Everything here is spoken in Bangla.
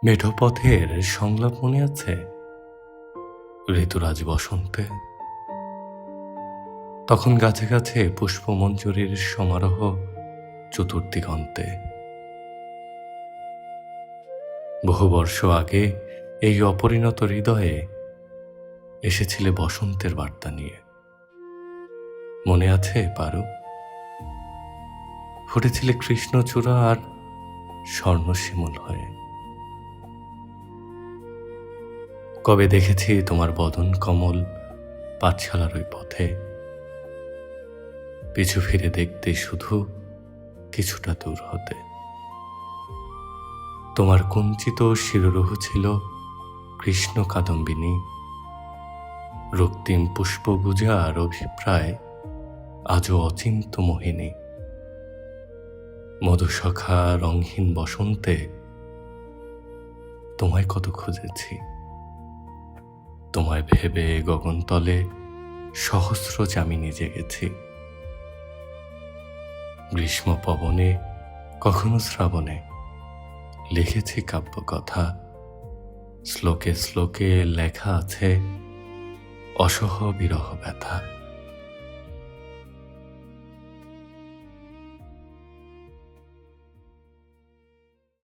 মেঠো পথের সংলাপ মনে আছে? ঋতুরাজ বসন্তে তখন গাছে গাছে পুষ্পমঞ্জুরির সমারোহ চতুর্দিগন্তে। বহু বর্ষ আগে এই অপরিণত হৃদয়ে এসেছিলে বসন্তের বার্তা নিয়ে। মনে আছে পারু? ফুটেছিলে কৃষ্ণচূড়া আর স্বর্ণশিমুল হয়ে। কবে দেখেছি তোমার বদন কমল পাঠশালার ওই পথে, পিছু ফিরে দেখতে শুধু কিছুটা দূর হতে। তোমার কুঞ্চিত শিরোরুহ ছিল কৃষ্ণ কাদম্বিনী, রক্তিম পুষ্পগুজার অভিপ্রায় আজও অচিন্ত মোহিনী। মধুসখা রঙহীন বসন্তে তোমায় কত খুঁজেছি, তোমায় ভেবে গগনতলে সহস্র যামিনী জেগেছি। গ্রীষ্ম পবনে কখনো শ্রাবণে লিখেছি কাব্যকথা, শ্লোকে শ্লোকে লেখা আছে অসহ বিরহ ব্যথা।